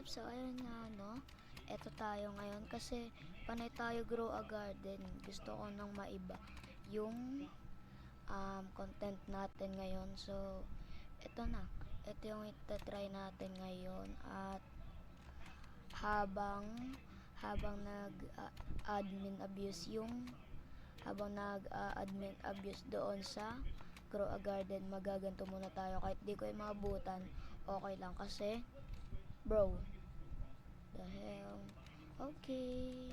up? So, ayun nga, no? Eto tayo ngayon kasi panay tayo grow a garden. Gusto ko nang maiba yung content natin ngayon. So, eto na. Ito yung itatry natin ngayon. At habang nag-admin abuse admin abuse doon sa grow a garden, magaganto muna tayo kahit di ko yung maabutan. Okay lang kasi bro, the hell. Okay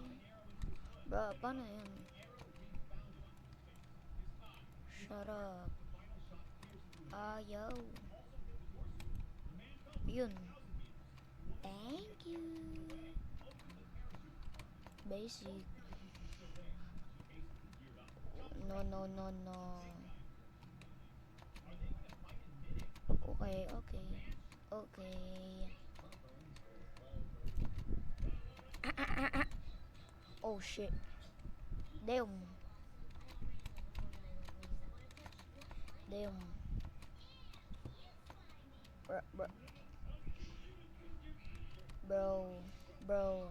bro, paano yun? Shut up. Ayaw. Yun. Thank you. Basic. No. Okay. Oh shit. Damn. Bro.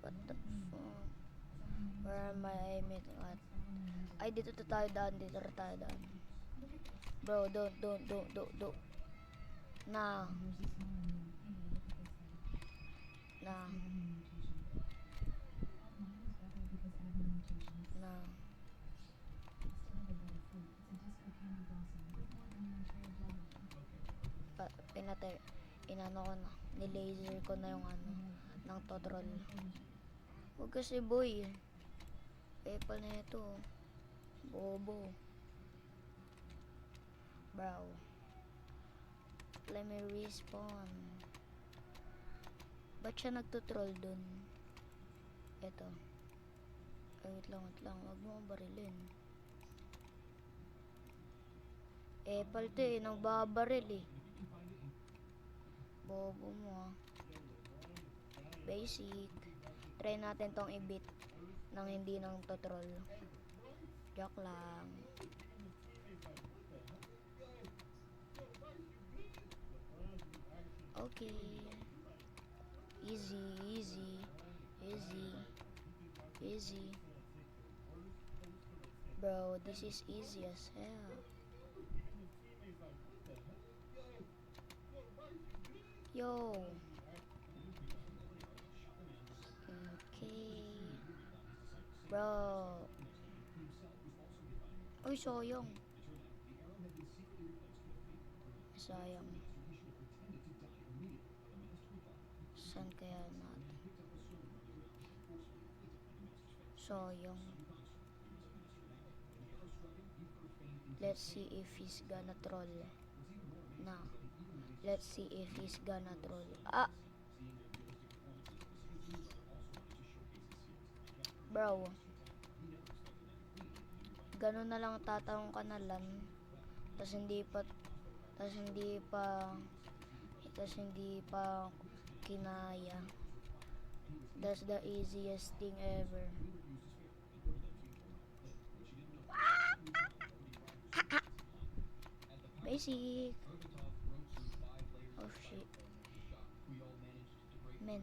What the fuck? Where am I aiming at? Ay, dito tayo daan. Bro, don't. Nah. Inano ko na. Nilaser ko na yung ng totrol. Huwag kasi boy. Pepa na ito. Bobo. Bro. Let me respawn. Ba't siya nagtutroll dun? Ito. Ay, wait lang. Huwag mo akong barilin. Epal to eh. Nang babaril eh. Bobo mo. Basic. Try natin tong i-beat nang hindi nang totroll. Joke lang. Okay. Easy. Bro, this is easy as hell. Yo. Okay. Bro. Uy, sayang. Saan kaya natin? Sayang. Let's see if he's gonna troll. Nah. Let's see if he's gonna troll. Bro. Ganun na lang tatanong ka na lang. Tas hindi pa kinaya. That's the easiest thing ever. Basic. Oh shit. Man.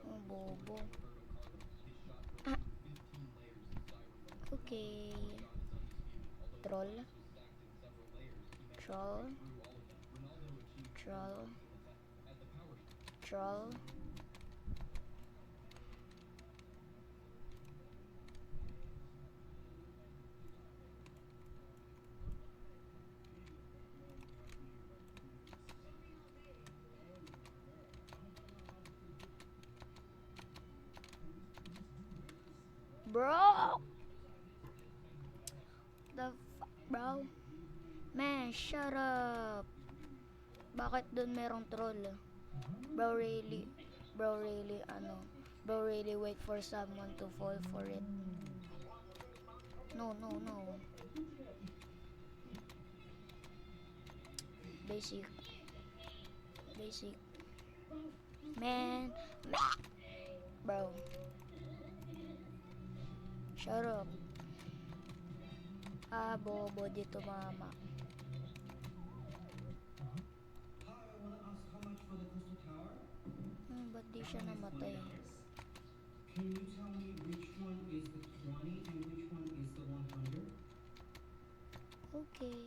Oh, bobo. Okay. Troll. Bro! The fuck, bro? Man, shut up! Bakit dun merong troll? Bro, really, wait for someone to fall for it. No. Basic. Man. Bro. Shut up. Ah, bobo dito mama. Hi, I want to ask how much for the Crystal Tower? Ba't di siya namatay? Can you tell me which one is the 20 and which one is the 100? Okay.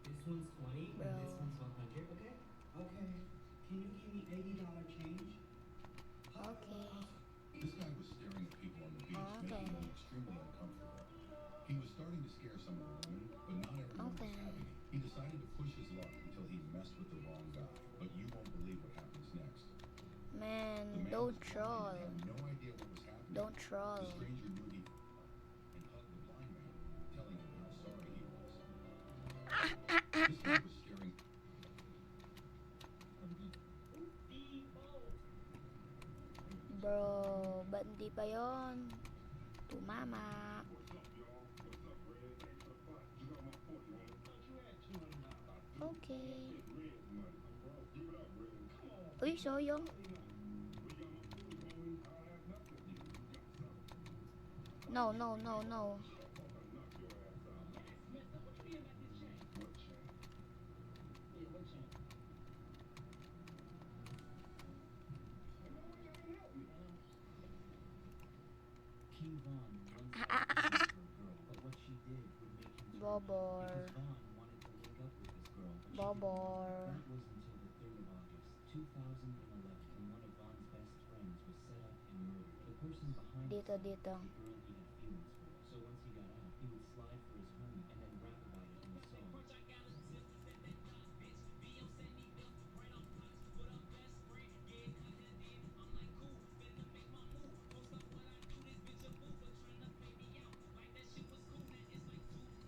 This one's 20 Bro. and this one's 100, okay? Okay. Can you give me $80 change? Hi, I Okay. wanna ask- This guy was staring at people on the beach, Okay. making them extremely uncomfortable. He was starting to scare some of the women, but not everyone Okay. was having it. He decided to push his luck until he messed with the wrong guy. But you won't believe what happens next. The Man, man don't was blind troll. and had no idea what was happening. Don't The troll. stranger knew he and hugged the blind man, telling him how sorry he was. This guy was staring. Bro, ba't hindi pa yon? Tumama. Okay. Uy, soyong. No, no, no, no. King Von once had a sister for a girl, but what she did would make him turn Bobor. because Von wanted to link up with this girl, but she Bobor. didn't. That was until the 3rd of August, 2011, when one of Von's best friends was set up and murdered. The person behind Dito, this dito. was the girl he had feelings for. So once he got out, he would slide for his homie and then rap about it in a song.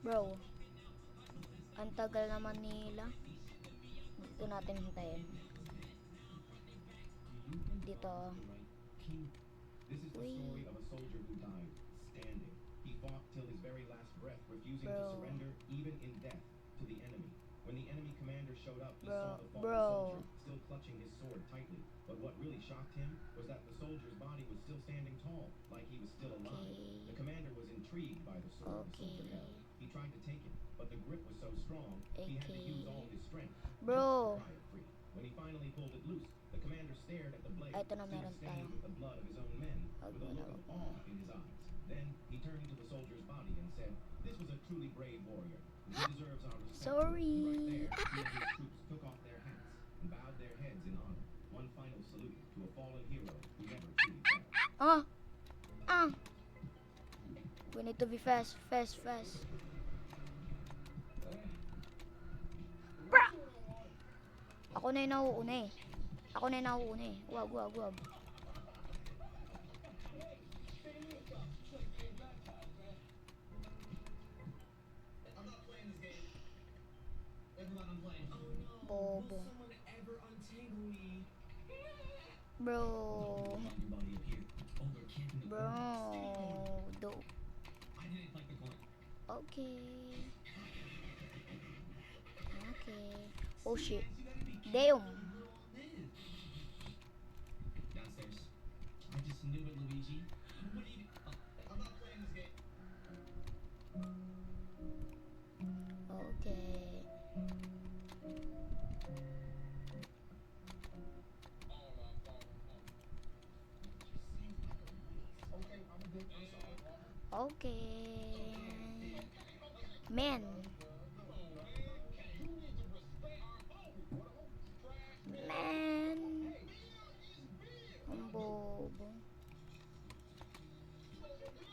Bro, ang tagal naman nila. Dito natin hintayin. Do you think Dito. Von is the right king? This is the Wait. story of a soldier who died standing. He fought till his very last breath, refusing to Bro. surrender even in death to the enemy. When the enemy commander showed up, he Bro, saw the fallen bro. soldier still clutching his sword tightly. But what really shocked him was that the soldier's body was still standing tall, like he was still alive. Okay. The commander was intrigued by the sword the soldier Okay. held. He tried to take it, but the grip was so strong, he had to Okay. use all his strength Bro. just to pry it free. When he finally pulled it loose, the commander stared at the blade, Ito na still meron stained tayo. with the blood of his own men, Wag with a mo na, look of wag mo. awe in his eyes. Then he turned to the soldier's body and said, "This was a truly brave warrior. He deserves our respect." Sorry. And right there, he and his troops took off their hats and bowed their heads in honor. One final salute to a fallen hero who never truly fell. Ah! Ah! We need to be fast, fast, fast. Bra! Ako na yung nauuna eh. Ako na yung nauuna eh. Wag, wag, wag. I'm not playing this game. Everyone, I'm playing. Oh no. Bobo. Will someone ever untangle me? Bro. Find your body up here. Oh, they're camping the Bro. corner. Dope. I didn't like the corner. Okay. Okay. Oh shit. You gotta be careful Damn. where we're all live. Downstairs. I just knew it, Luigi. What do you? I'm not playing this game. Okay. Okay. Man. Man. Ang bobo.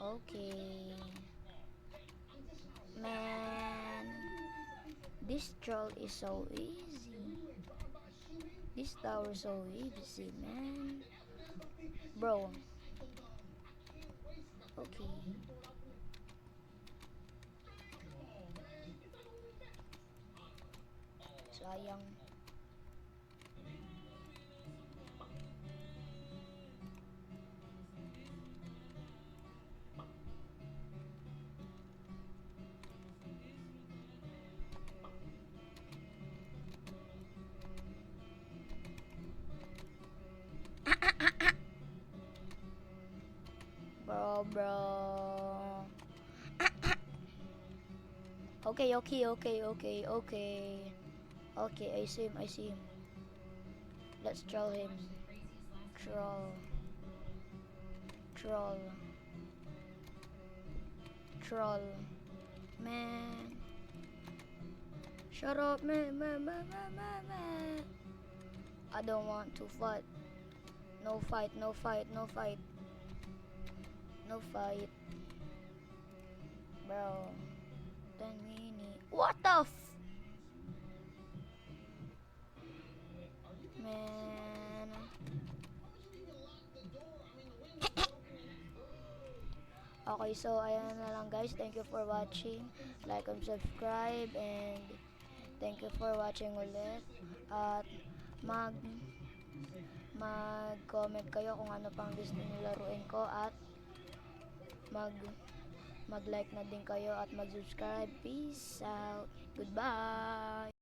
Okay. Man. This troll is so easy. This tower is so easy, man. Bro. Okay. Sayang. Bro. Okay, okay, okay, okay, okay. Okay, I see him, I see him. Let's troll him. Troll. Troll. Troll. Man. Shut up, man. I don't want to fight. No fight, no fight, no fight. No fight. Bro. 10 minutes. What the Man. Okay, so ayan na lang guys. Thank you for watching. Like and subscribe, and thank you for watching ulit. At mag-comment kayo kung ano pang gusto niyo laruin ko, at mag-like na din kayo at mag-subscribe. Peace out. Goodbye.